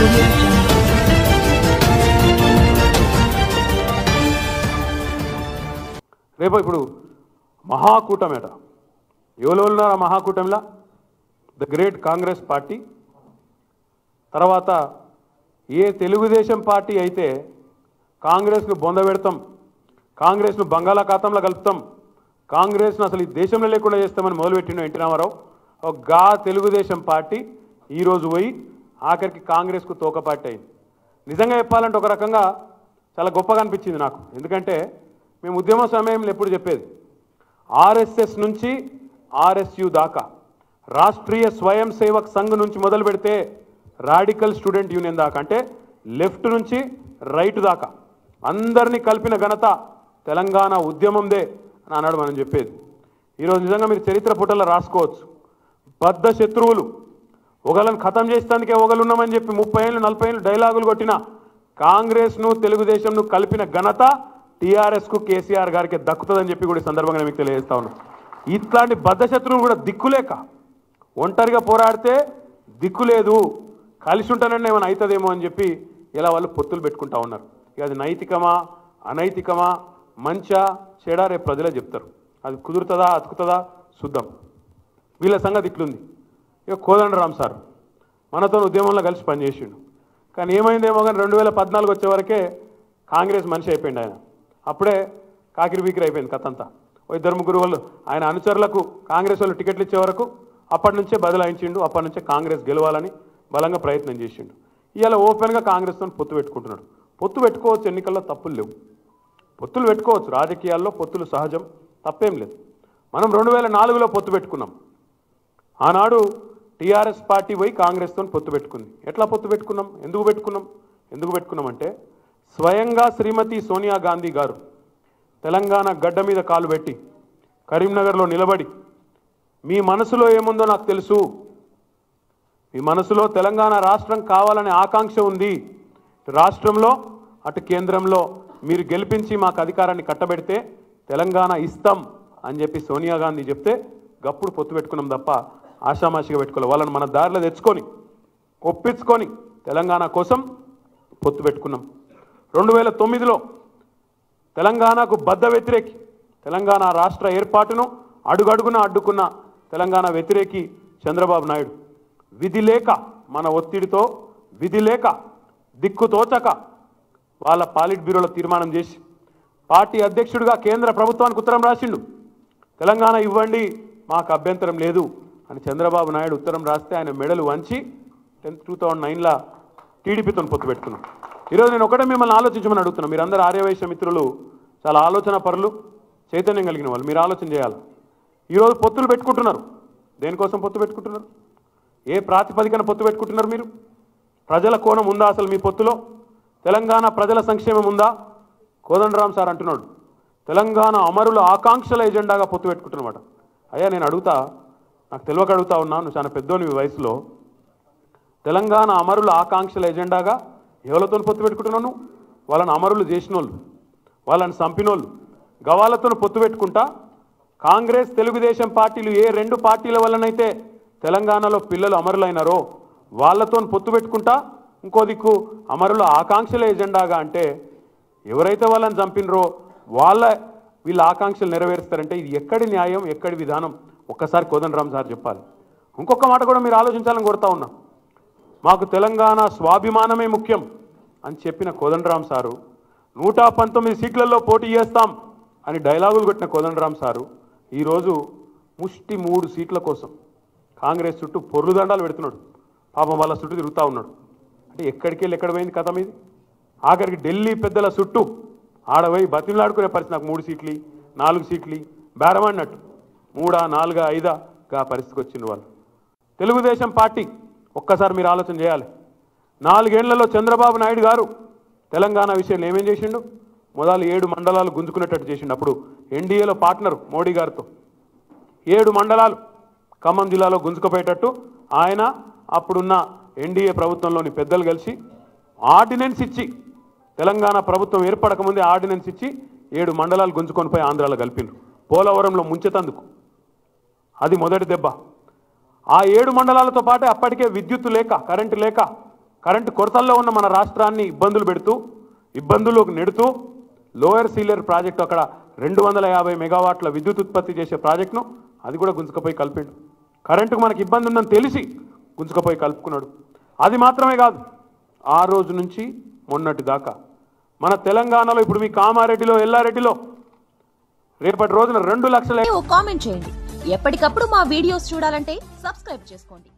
audio jungle. రేపు ఇప్పుడు మహాకూటమేట ఎవరున్నారా మహాకూటమిలా the great Congress party తర్వాత ఏ తెలుగుదేశం పార్టీ అయితే కాంగ్రెస్ను బొందబెడతాం కాంగ్రెస్ను బంగాళాఖాతంలో కలుపుతాం కాంగ్రెస్ను అసలు ఈ దేశంలో లేకుండా చేస్తామని మొదలుపెట్టిన ఎన్టీ రామారావు గా తెలుగుదేశం పార్టీ ఈరోజు పోయి ఆఖరికి కాంగ్రెస్కు తోక పార్టీ అయింది. నిజంగా చెప్పాలంటే ఒక రకంగా చాలా గొప్పగా అనిపించింది నాకు. ఎందుకంటే మేము ఉద్యమ సమయంలో ఎప్పుడు చెప్పేది ఆర్ఎస్ఎస్ నుంచి ఆర్ఎస్యు దాకా రాష్ట్రీయ స్వయం సేవక్ సంఘ్ నుంచి మొదలు పెడితే రాడికల్ స్టూడెంట్ యూనియన్ దాకా అంటే లెఫ్ట్ నుంచి రైట్ దాకా అందరినీ కలిపిన ఘనత తెలంగాణ ఉద్యమందే అని అన్నాడు మనం చెప్పేది. ఈరోజు నిజంగా మీరు చరిత్ర పుటల్లో రాసుకోవచ్చు. బద్ధ శత్రువులు ఒకళ్ళని ఖతం చేసేందుకే ఒకళ్ళున్నామని చెప్పి 30 ఏళ్ళు 40 ఏళ్ళు డైలాగులు కొట్టిన కాంగ్రెస్ను తెలుగుదేశంను కలిపిన ఘనత టీఆర్ఎస్కు కేసీఆర్ గారికి దక్కుతుందని చెప్పి కూడా ఈ సందర్భంగా మీకు తెలియజేస్తా ఉన్నాను. ఇట్లాంటి బద్ధ శత్రువులు కూడా దిక్కులేక ఒంటరిగా పోరాడితే దిక్కు లేదు కలిసి ఉంటానని ఏమైనా అవుతుందేమో అని చెప్పి ఇలా వాళ్ళు పొత్తులు పెట్టుకుంటా ఉన్నారు. ఇక అది నైతికమా అనైతికమా మంచా చెడా రేపు ప్రజలే చెప్తారు. అది కుదురుతుందా అతుకుతుందా చూద్దాం. వీళ్ళ సంగతి ఇట్లుంది. ఇక కోదండరామ్ సార్ మనతో ఉద్యమంలో కలిసి పనిచేసిండు. కానీ ఏమైందేమో కానీ 2014 వచ్చే వరకే కాంగ్రెస్ మనిషి అయిపోయింది ఆయన. అప్పుడే కాకిరి బీకిరి అయిపోయింది కథంతా. ఇద్దరు ముగ్గురు వాళ్ళు ఆయన అనుచరులకు కాంగ్రెస్ వాళ్ళు టికెట్లు ఇచ్చే వరకు అప్పటి నుంచే బదలాయించిండు. అప్పటి నుంచే కాంగ్రెస్ గెలవాలని బలంగా ప్రయత్నం చేసిండు. ఇవాళ ఓపెన్గా కాంగ్రెస్తో పొత్తు పెట్టుకుంటున్నాడు. పొత్తు పెట్టుకోవచ్చు, ఎన్నికల్లో తప్పులు లేవు. పొత్తులు పెట్టుకోవచ్చు, రాజకీయాల్లో పొత్తులు సహజం, తప్పేం లేదు. మనం 2004లో పొత్తు పెట్టుకున్నాం. ఆనాడు టీఆర్ఎస్ పార్టీ పోయి కాంగ్రెస్తో పొత్తు పెట్టుకుంది. ఎట్లా పొత్తు పెట్టుకున్నాం, ఎందుకు పెట్టుకున్నాం అంటే స్వయంగా శ్రీమతి సోనియా గాంధీ గారు తెలంగాణ గడ్డ మీద కాలు పెట్టి కరీంనగర్లో నిలబడి మీ మనసులో ఏముందో నాకు తెలుసు, మీ మనసులో తెలంగాణ రాష్ట్రం కావాలనే ఆకాంక్ష ఉంది, రాష్ట్రంలో అటు కేంద్రంలో మీరు గెలిపించి మాకు అధికారాన్ని కట్టబెడితే తెలంగాణ ఇస్తాం అని చెప్పి సోనియా గాంధీ చెప్తే గప్పుడు పొత్తు పెట్టుకున్నాం తప్ప ఆషామాషిగా పెట్టుకోవాలి. వాళ్ళని మన దారిలో తెచ్చుకొని ఒప్పించుకొని తెలంగాణ కోసం పొత్తు పెట్టుకున్నాం. 2009లో తెలంగాణకు బద్ధ వ్యతిరేకి, తెలంగాణ రాష్ట్ర ఏర్పాటును అడుగడుగున అడ్డుకున్న తెలంగాణ వ్యతిరేకి చంద్రబాబు నాయుడు విధి లేక మన ఒత్తిడితో విధి లేక దిక్కుతోచక వాళ్ళ పాలిట్ బ్యూరోలో తీర్మానం చేసి పార్టీ అధ్యక్షుడిగా కేంద్ర ప్రభుత్వానికి ఉత్తరం రాసిండు. తెలంగాణ ఇవ్వండి మాకు అభ్యంతరం లేదు అని చంద్రబాబు నాయుడు ఉత్తరం రాస్తే ఆయన మెడలు వంచి 2009లో టీడీపీతో పొత్తు పెట్టుకున్నాం. ఈరోజు నేను ఒకటే మిమ్మల్ని ఆలోచించమని అడుగుతున్నాను. మీరందరూ ఆర్యవైశ్య మిత్రులు, చాలా ఆలోచన పరులు, చైతన్యం కలిగిన వాళ్ళు. మీరు ఆలోచన చేయాలి. ఈరోజు పొత్తులు పెట్టుకుంటున్నారు. దేనికోసం పొత్తు పెట్టుకుంటున్నారు? ఏ ప్రాతిపదికన పొత్తు పెట్టుకుంటున్నారు? మీరు ప్రజల కోణం ఉందా అసలు మీ పొత్తులో? తెలంగాణ ప్రజల సంక్షేమం ఉందా? కోదండరామ్ సార్ అంటున్నాడు తెలంగాణ అమరుల ఆకాంక్షల ఎజెండాగా పొత్తు పెట్టుకుంటున్నమాట. అయ్యా నేను అడుగుతా, నాకు తెలియక అడుగుతా ఉన్నా, నువ్వు చాలా పెద్దోని వయసులో, తెలంగాణ అమరుల ఆకాంక్షల ఎజెండాగా ఎవరితో పొత్తు పెట్టుకుంటున్నాను? వాళ్ళని అమరులు చేసిన వాళ్ళు, వాళ్ళని చంపినోళ్ళు, గవాళ్ళతో పొత్తు పెట్టుకుంటా కాంగ్రెస్ తెలుగుదేశం పార్టీలు ఏ 2 పార్టీల వల్లనైతే తెలంగాణలో పిల్లలు అమరులైనారో వాళ్ళతో పొత్తు పెట్టుకుంటా ఇంకో దిక్కు అమరుల ఆకాంక్షల ఎజెండాగా అంటే ఎవరైతే వాళ్ళని చంపినరో వీళ్ళ ఆకాంక్షలు నెరవేరుస్తారంటే ఇది ఎక్కడి న్యాయం, ఎక్కడి విధానం? ఒక్కసారి కోదండరామ్ సార్ చెప్పాలి. ఇంకొక మాట కూడా మీరు ఆలోచించాలని కోరుతా ఉన్నా. మాకు తెలంగాణ స్వాభిమానమే ముఖ్యం అని చెప్పిన కోదండరామ్ సారు 119 సీట్లలో పోటీ చేస్తాం అని డైలాగులు కొట్టిన కోదండరామ్ సారు ఈరోజు ముష్టి 3 సీట్ల కోసం కాంగ్రెస్ చుట్టూ పొర్రుదండాలు పెడుతున్నాడు. పాపం వాళ్ళ చుట్టూ తిరుగుతూ ఉన్నాడు. అంటే ఎక్కడికి వెళ్ళి ఎక్కడ పోయింది కథ మీది? ఆఖరికి ఢిల్లీ పెద్దల చుట్టూ ఆడపోయి బతిమలాడుకునే పరిస్థితి. నాకు 3 సీట్లు 4 సీట్లు బేరమన్నట్టు 3 4 5 గా పరిస్థితికి వచ్చింది వాళ్ళు. తెలుగుదేశం పార్టీ ఒక్కసారి మీరు ఆలోచన చేయాలి. 4 ఏళ్లలో చంద్రబాబు నాయుడు గారు తెలంగాణ విషయంలో ఏమేం చేసిండు? మొదలు 7 మండలాలు గుంజుకునేటట్టు చేసిండు. అప్పుడు ఎన్డీఏలో పార్ట్నర్ మోడీ గారితో 7 మండలాలు ఖమ్మం జిల్లాలో గుంజుకుపోయేటట్టు ఆయన అప్పుడున్న ఎన్డీఏ ప్రభుత్వంలోని పెద్దలు కలిసి ఆర్డినెన్స్ ఇచ్చి, తెలంగాణ ప్రభుత్వం ఏర్పడకముందే ఆర్డినెన్స్ ఇచ్చి 7 మండలాలు గుంజుకొని పోయి ఆంధ్రాలో కలిపిండ్రు. పోలవరంలో ముంచెతందుకు అది మొదటి దెబ్బ. ఆ 7 మండలాలతో పాటే అప్పటికే విద్యుత్తు లేక, కరెంటు లేక కరెంటు కొరతల్లో ఉన్న మన రాష్ట్రాన్ని ఇబ్బందుల్లోకి నెడుతూ లోయర్ సీలియర్ ప్రాజెక్టు అక్కడ 250 మెగావాట్ల విద్యుత్ ఉత్పత్తి చేసే ప్రాజెక్టును అది కూడా గుంజుకపోయి కలిపిండు. కరెంటుకు మనకి ఇబ్బంది ఉందని తెలిసి గుంజుకపోయి కలుపుకున్నాడు. అది మాత్రమే కాదు, ఆ రోజు నుంచి మొన్నటి దాకా మన తెలంగాణలో ఇప్పుడు మీ కామారెడ్డిలో, ఎల్లారెడ్డిలో రేపటి రోజున 2 లక్షల కామెంట్ చేయండి. ఎప్పటికప్పుడు మా వీడియోస్ చూడాలంటే సబ్స్క్రైబ్ చేసుకోండి.